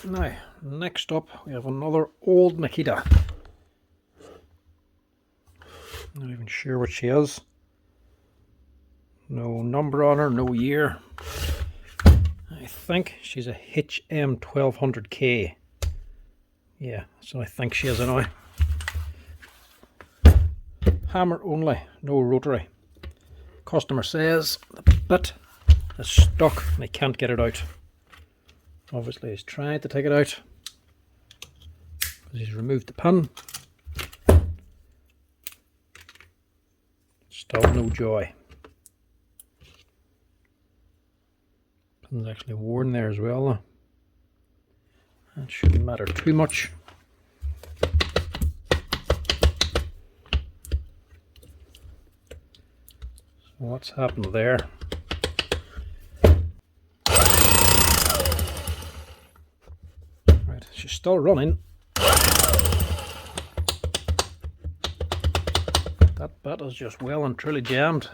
Now, next up we have another old Makita. Not even sure what she is. No number on her, no year. I think she's a HM1200K. Yeah, so I think she is anyway. Hammer only, no rotary. Customer says the bit is stuck and he can't get it out. Obviously he's tried to take it out because he's removed the pin. Still no joy. Pin's actually worn there as well though. That shouldn't matter too much. So what's happened there? Right, she's still running. That bit is just well and truly jammed.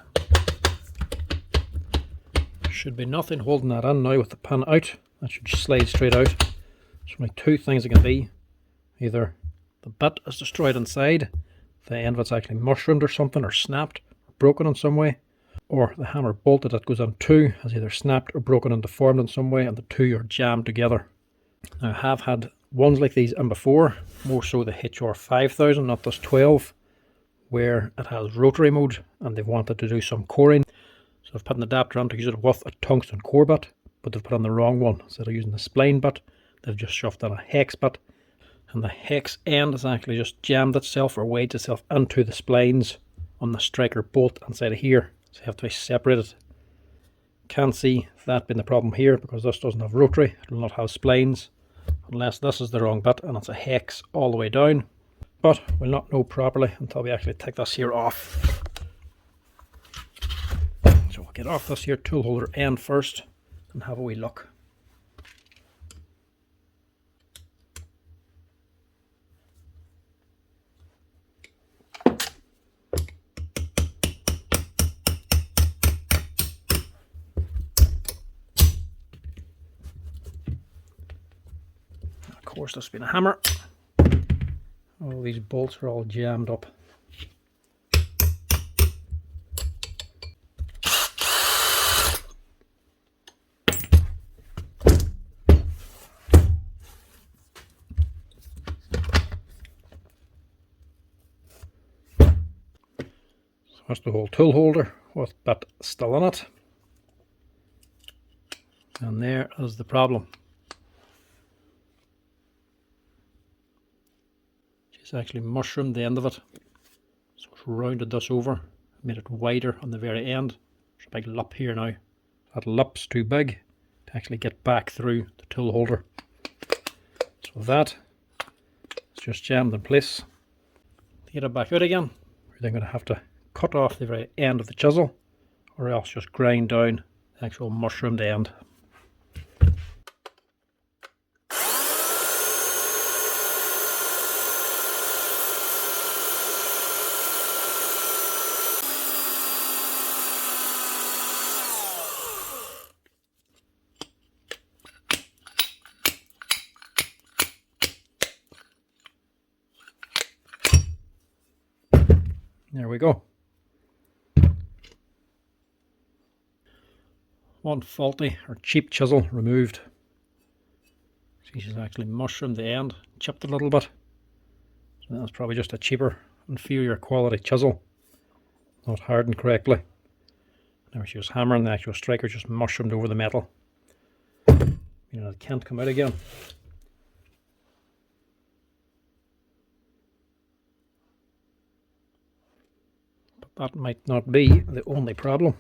There should be nothing holding that in now with the pin out. That should slide straight out. There's only two things it can be. Either the bit is destroyed inside, the end of it's actually mushroomed or something, or snapped, or broken in some way, or the hammer bolt that it goes into has either snapped or broken and deformed in some way, and the two are jammed together. Now, I have had ones like these in before, more so the HR5000, not this 12, where it has rotary mode and they've wanted to do some coring. So I've put an adapter on to use it with a tungsten core bit, but they've put on the wrong one. Instead of using the spline bit, they've just shoved on a hex bit, and the hex end has actually just jammed itself or wedged itself into the splines on the striker bolt inside of here. So you have to be separated. Can't see that being the problem here because this doesn't have rotary. It will not have splines unless this is the wrong bit and it's a hex all the way down. But we'll not know properly until we actually take this here off. So we'll get off this here tool holder end first and have a wee look. Of course, this has been a hammer. All these bolts are all jammed up. So that's the whole tool holder with bit still in it. And there is the problem. She's actually mushroomed the end of it. So it's rounded this over, made it wider on the very end. There's a big lip here now. That lip's too big to actually get back through the tool holder. So with that, it's just jammed in place. To get it back out again, we're then going to have to cut off the very end of the chisel, or else just grind down the actual mushroomed end. There we go. One faulty or cheap chisel removed. See, she's actually mushroomed the end, chipped a little bit. So that's probably just a cheaper, inferior quality chisel, not hardened correctly. Now she was hammering, the actual striker just mushroomed over the metal. You know, it can't come out again. That might not be the only problem.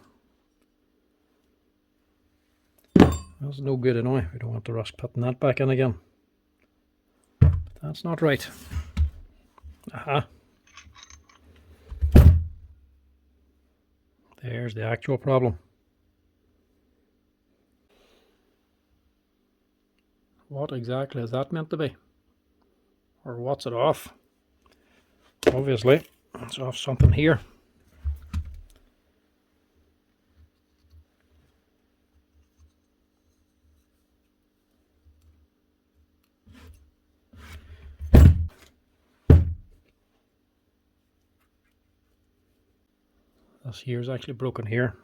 That's no good anyway. We don't want to risk putting that back in again. But that's not right. Aha. There's the actual problem. What exactly is that meant to be? Or what's it off? Obviously, it's off something here. This here is actually broken here.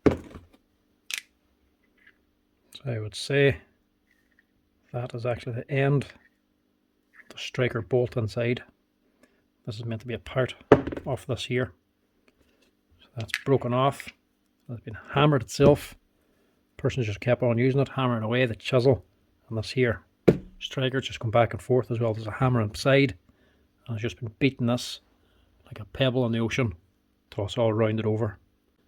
So I would say that is actually the end of the striker bolt inside. This is meant to be a part of this here. So that's broken off. It's been hammered itself. The person just kept on using it, hammering away the chisel, and this here striker just come back and forth, as well as a hammer inside, and it's just been beating this like a pebble in the ocean till it's all rounded over.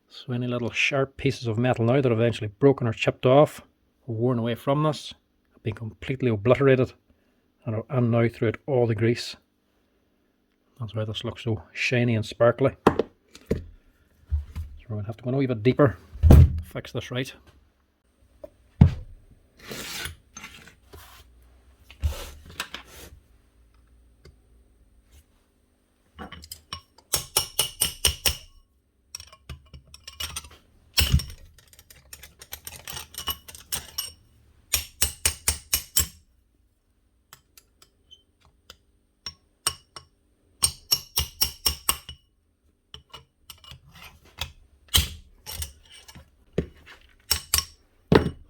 So any little sharp pieces of metal now that have eventually broken or chipped off or worn away from this have been completely obliterated and are now throughout all the grease. That's why this looks so shiny and sparkly. So we're going to have to go a wee bit deeper to fix this right.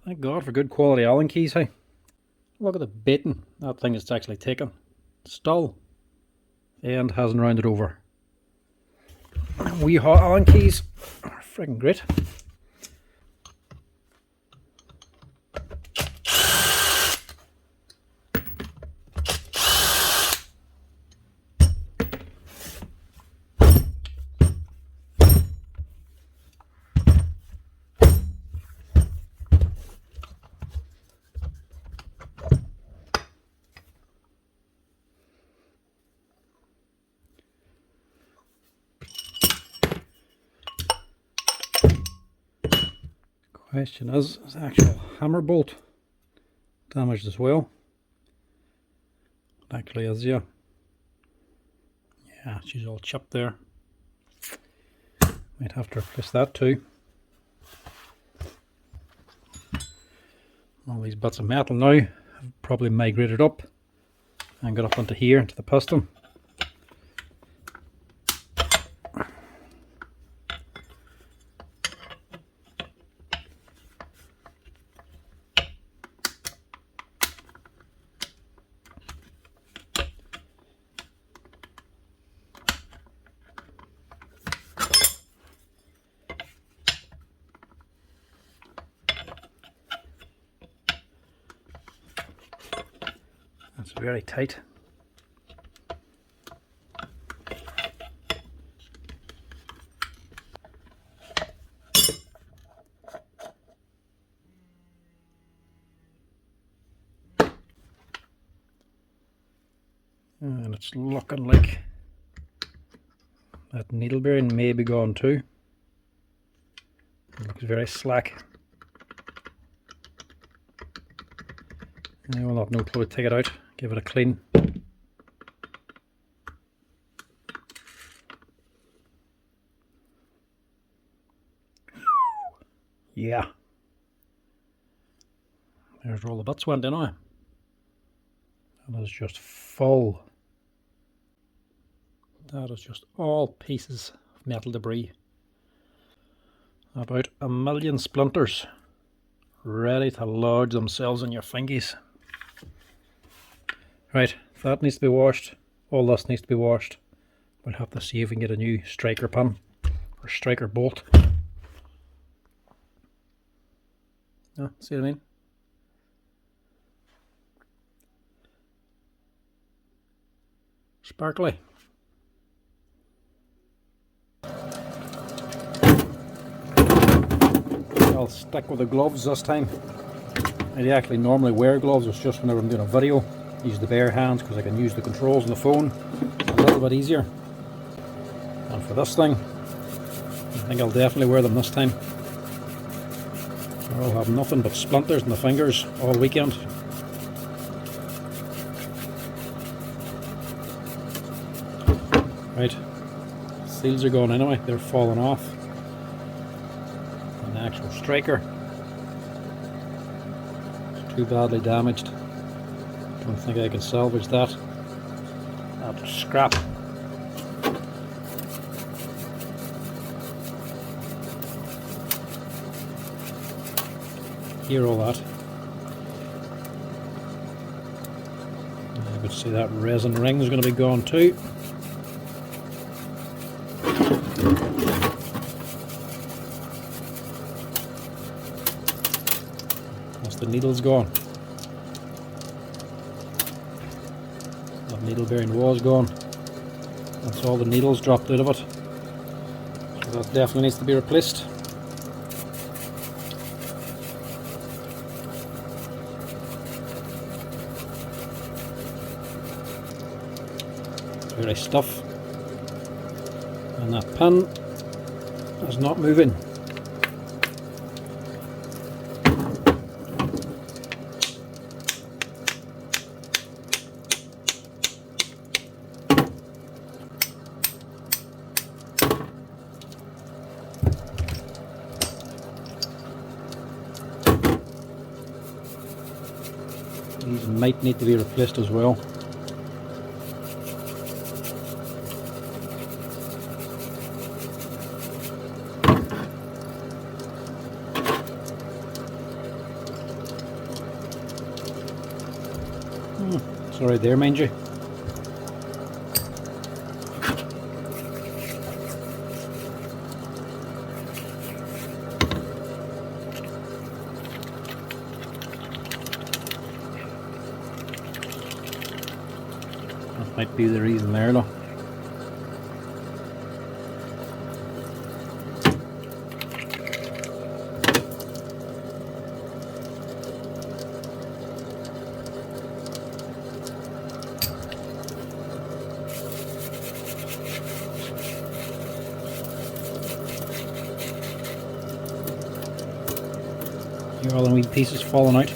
Thank God for good quality Allen keys, hey. Look at the beating that thing is actually taken. Still, the end hasn't rounded over. Wee hot Allen keys are friggin' great. Question is the actual hammer bolt damaged as well? It actually is, yeah. Yeah, she's all chipped there. Might have to replace that too. All these bits of metal now have probably migrated up and got up into here, into the piston. That's very tight. And it's looking like that needle bearing may be gone too. It looks very slack. I will have no clue to take it out, give it a clean. Yeah. There's where all the bits went in now. That is just full. That is just all pieces of metal debris. About 1,000,000 splinters ready to lodge themselves in your fingies. Right, that needs to be washed. All this needs to be washed. We'll have to see if we can get a new striker pin or striker bolt. Oh, see what I mean? Sparkly. I'll stick with the gloves this time. I actually normally wear gloves, it's just whenever I'm doing a video. Use the bare hands because I can use the controls on the phone a little bit easier. And for this thing, I think I'll definitely wear them this time. I'll have nothing but splinters in the fingers all weekend. Right, seals are gone anyway, they're falling off. And the actual striker is too badly damaged. Don't think I can salvage that. I'll have to scrap. hear all that. You can see that resin ring is going to be gone too. That's the needles gone. That needle bearing was gone. That's all the needles dropped out of it. So that definitely needs to be replaced. Very stuff. And that pin is not moving. These might need to be replaced as well. It's alright there, mind you. That might be the reason there, though. Here are all the wee pieces falling out.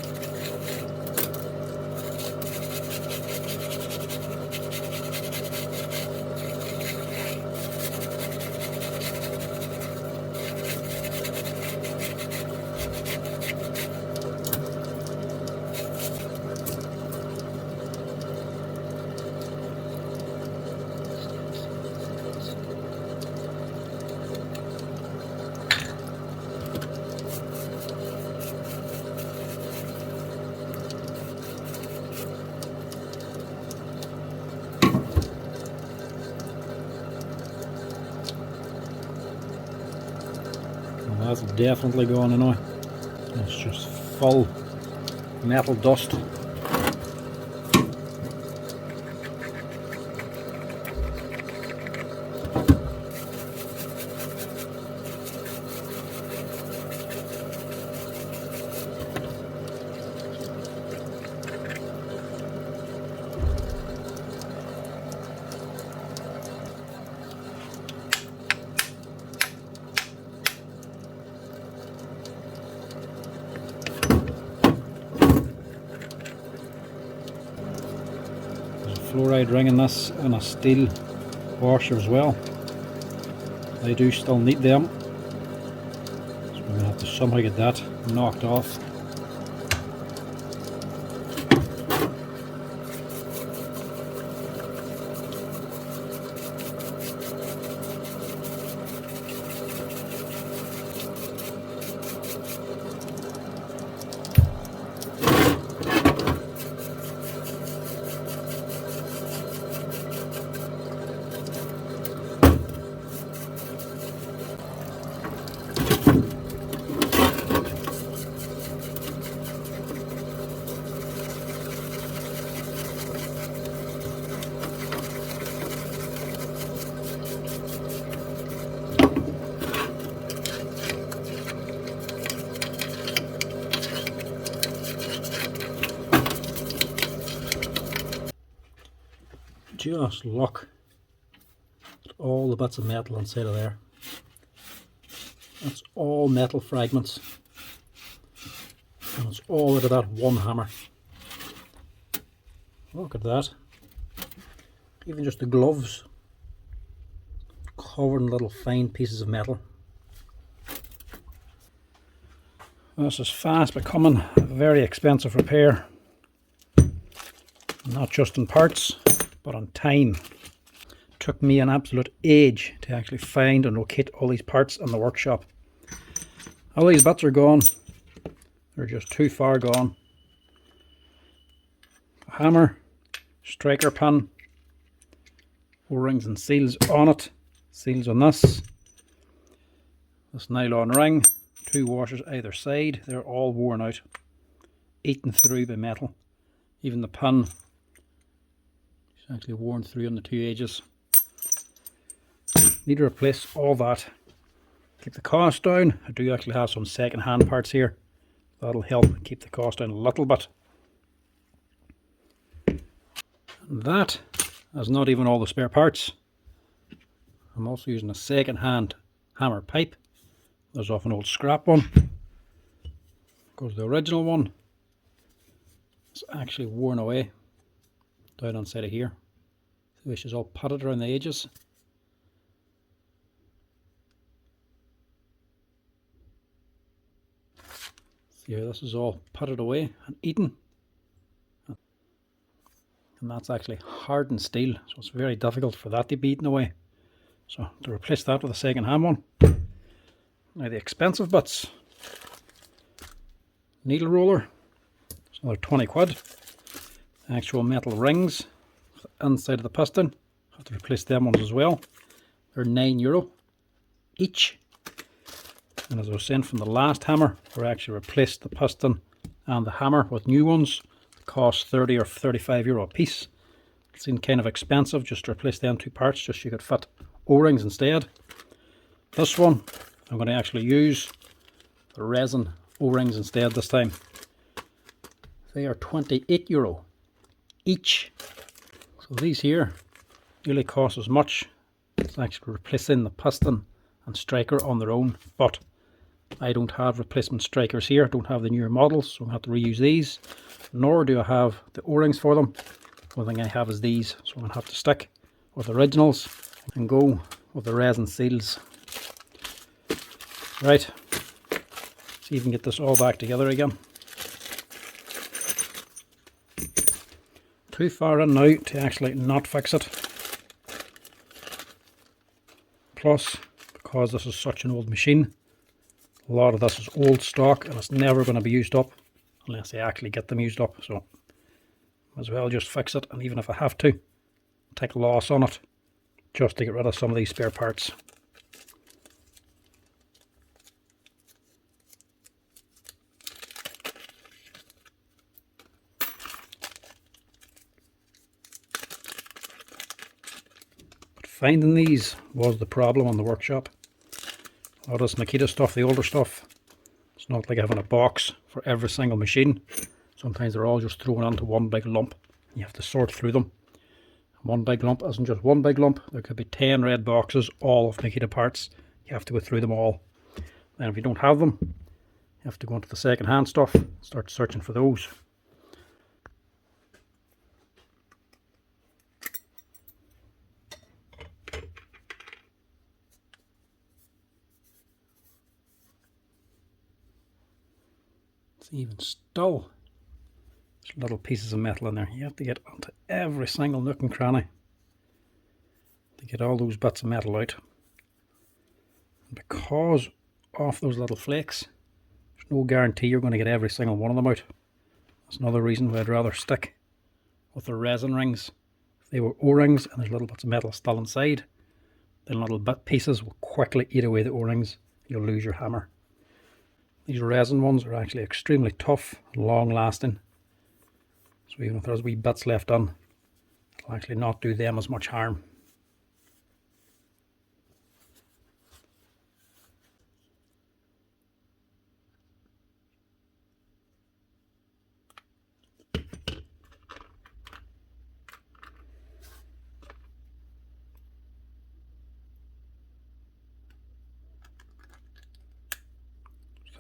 That's definitely gone anyway. It's just full metal dust. Fluoride ring in this and a steel washer as well. I do still need them, so I'm going to have to somehow get that knocked off. Just look at all the bits of metal inside of there. That's all metal fragments, and it's all out of that one hammer. Look at that. Even just the gloves covered in little fine pieces of metal. This is fast becoming a very expensive repair, not just in parts but on time. It took me an absolute age to actually find and locate all these parts in the workshop. All these bits are gone. they're just too far gone. Hammer, striker pin, O-rings and seals on it, seals on this nylon ring, 2 washers either side. They're all worn out, eaten through by metal. Even the pin is actually worn through on the 2 edges. Need to replace all that. Keep the cost down. I do actually have some second hand parts here. That'll help keep the cost down a little bit. And that is not even all the spare parts. I'm also using a second hand hammer pipe. There's off an old scrap one. Goes the original one. It's actually worn away down on side of here. The wish is all putted around the edges. See how this is all putted away and eaten. And that's actually hardened steel, so it's very difficult for that to be eaten away. So to replace that with a second hand one. Now the expensive bits. Needle roller, it's another 20 quid. Actual metal rings inside of the piston, have to replace them ones as well. They're €9 each. And as I was saying from the last hammer, we actually replaced the piston and the hammer with new ones. It cost €30 or €35 a piece. It seemed kind of expensive just to replace them 2 parts, just so you could fit O-rings instead. This one, I'm going to actually use the resin O-rings instead this time. They are €28 each. So these here nearly cost as much. It's actually replacing the piston and striker on their own, but I don't have replacement strikers here. I don't have the newer models, so I'm going to have to reuse these. Nor do I have the O-rings for them. The only thing I have is these, so I'm going to have to stick with the originals and go with the resin seals. Right, see if we can get this all back together again. Too far in now to actually not fix it. Plus, because this is such an old machine, a lot of this is old stock and it's never going to be used up unless I actually get them used up. So, might as well just fix it, and even if I have to, take a loss on it just to get rid of some of these spare parts. Finding these was the problem on the workshop. A lot of this Makita stuff, the older stuff, it's not like having a box for every single machine. Sometimes they're all just thrown onto one big lump. You have to sort through them. One big lump isn't just one big lump. There could be 10 red boxes, all of Makita parts. You have to go through them all. And if you don't have them, you have to go into the second hand stuff, start searching for those. Even still, there's little pieces of metal in there. You have to get onto every single nook and cranny to get all those bits of metal out. And because of those little flakes, there's no guarantee you're going to get every single one of them out. That's another reason why I'd rather stick with the resin rings. If they were O-rings and there's little bits of metal still inside, then little bit pieces will quickly eat away the O-rings. You'll lose your hammer. These resin ones are actually extremely tough and long lasting. So even if there's wee bits left on, it'll actually not do them as much harm.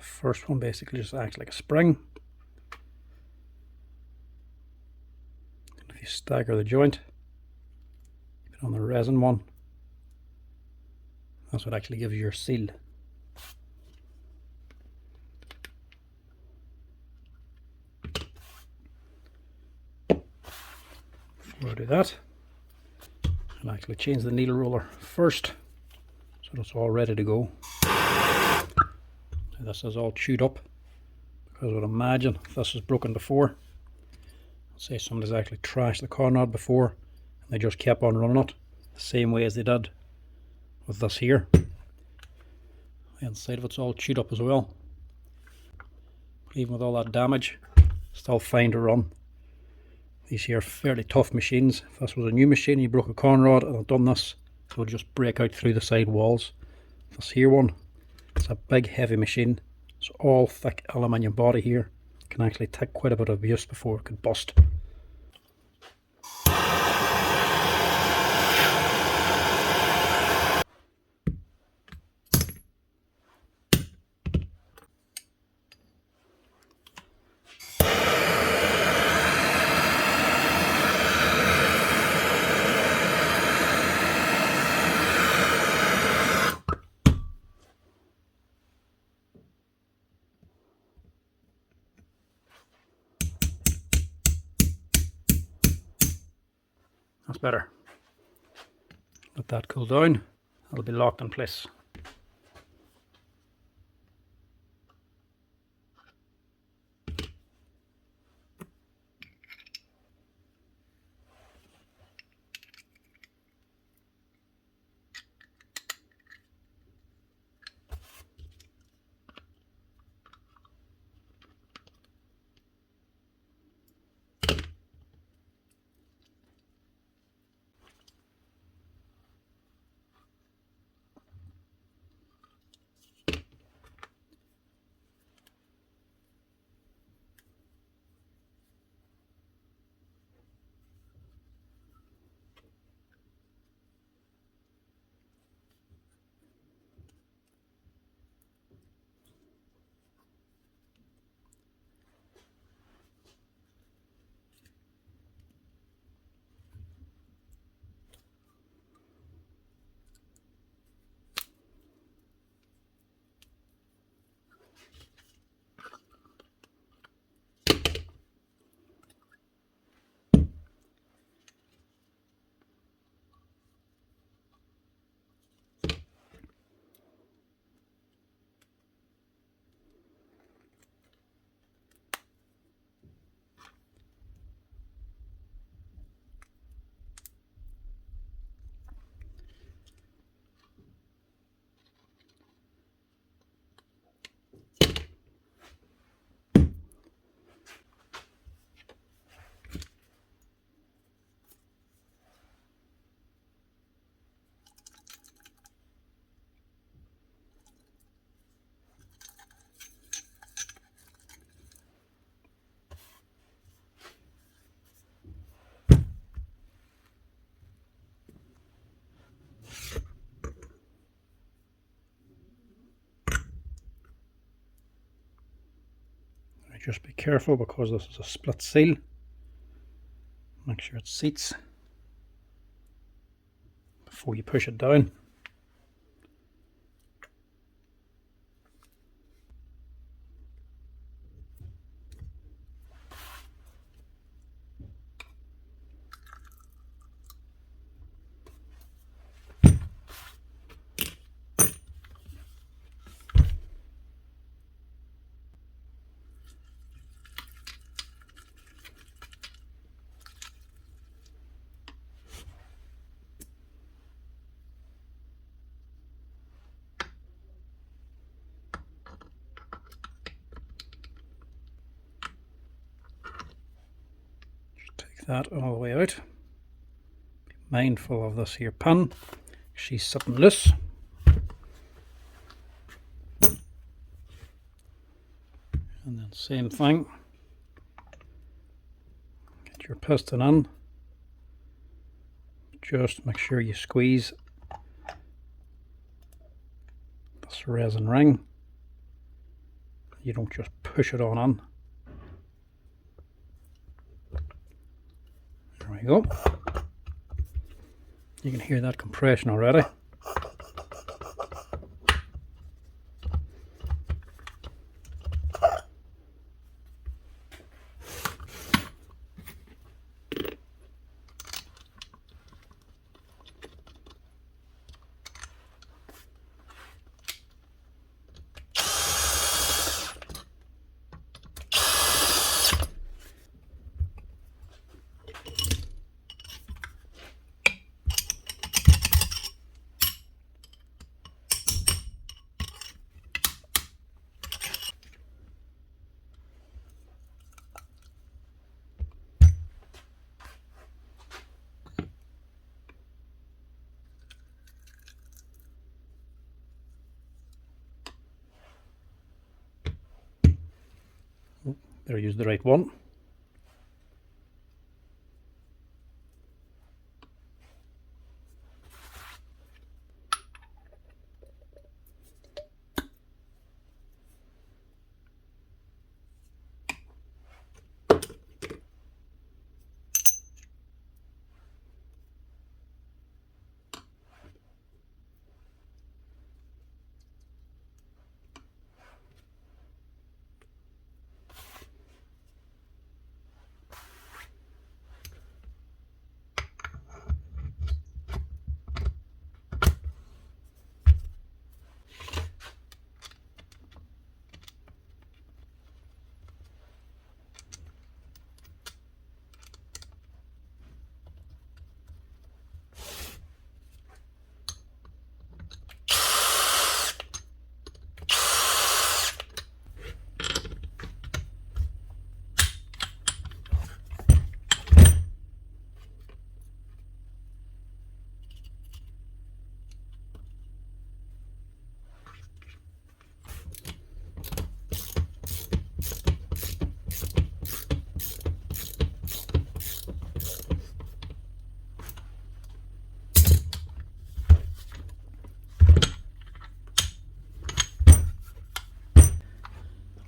First one basically just acts like a spring. And if you stagger the joint, keep it on the resin one, that's what actually gives you your seal. Before I do that, I'll actually change the needle roller first so it's all ready to go. This is all chewed up Because I would imagine if this was broken before, say somebody's actually trashed the car rod before and they just kept on running it the same way as they did with this here. The inside of it's all chewed up as well. But even with all that damage, still fine to run. These here are fairly tough machines. If this was a new machine and you broke a corn rod and had done this, it would just break out through the side walls. This here one, it's a big heavy machine. It's all thick aluminium body here. It can actually take quite a bit of abuse before it could bust. That's better. Let that cool down. It'll be locked in place. Just be careful because this is a split seal. Make sure it seats before you push it down. Take that all the way out. Be mindful of this here pin. She's sitting loose. And then same thing. Get your piston in. Just make sure you squeeze this resin ring. You don't just push it on in. There we go. You can hear that compression already. Better use the right one.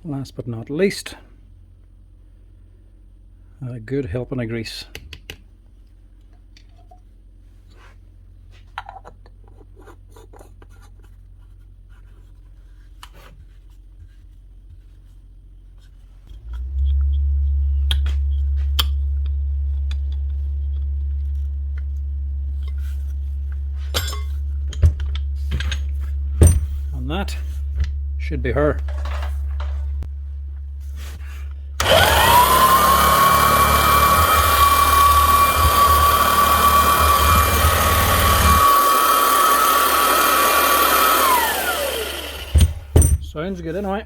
Last but not least, a good helping of grease. And that should be her. Sounds good anyway.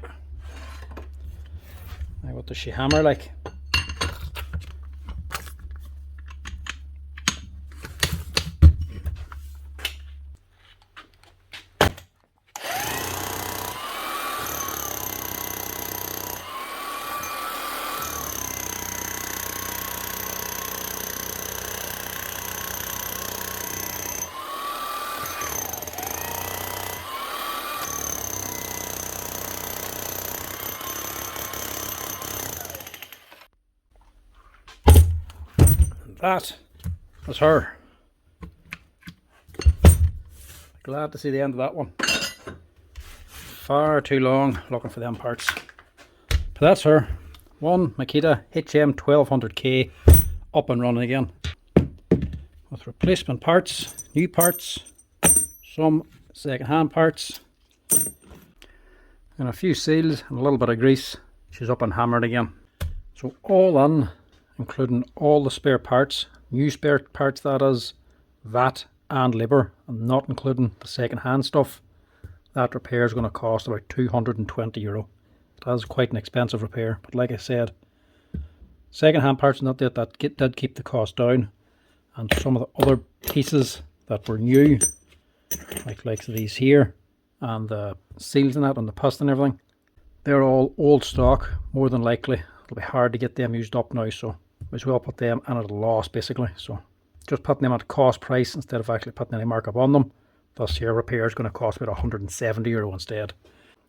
Now what does she hammer like? That was her. Glad to see the end of that one. Far too long looking for them parts. But that's her. One Makita HM1200K up and running again. With replacement parts, new parts, some second-hand parts, and a few seals and a little bit of grease. She's up and hammered again. So all in, including all the spare parts, new spare parts that is, VAT and labour, and not including the second-hand stuff, that repair is going to cost about €220. That is quite an expensive repair, but like I said, second-hand parts and that did keep the cost down, and some of the other pieces that were new, like these here, and the seals in that, and the piston and everything, they're all old stock. More than likely it'll be hard to get them used up now, so might as well put them in at a loss basically. So just putting them at cost price instead of actually putting any markup on them. Thus here repair is going to cost about €170 instead.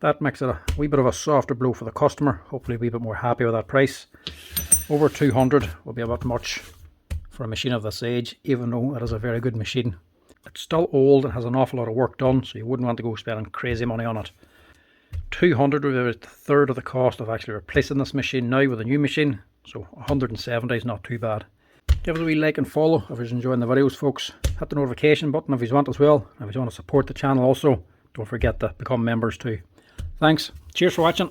That makes it a wee bit of a softer blow for the customer. Hopefully a wee bit more happy with that price. Over 200 will be a bit much for a machine of this age, even though it is a very good machine. It's still old and has an awful lot of work done, so you wouldn't want to go spending crazy money on it. 200 would be about a third of the cost of actually replacing this machine now with a new machine, so 170 is not too bad. Give us a wee like and follow if you're enjoying the videos, folks. Hit the notification button if you want as well. And if you want to support the channel also, don't forget to become members too. Thanks. Cheers for watching.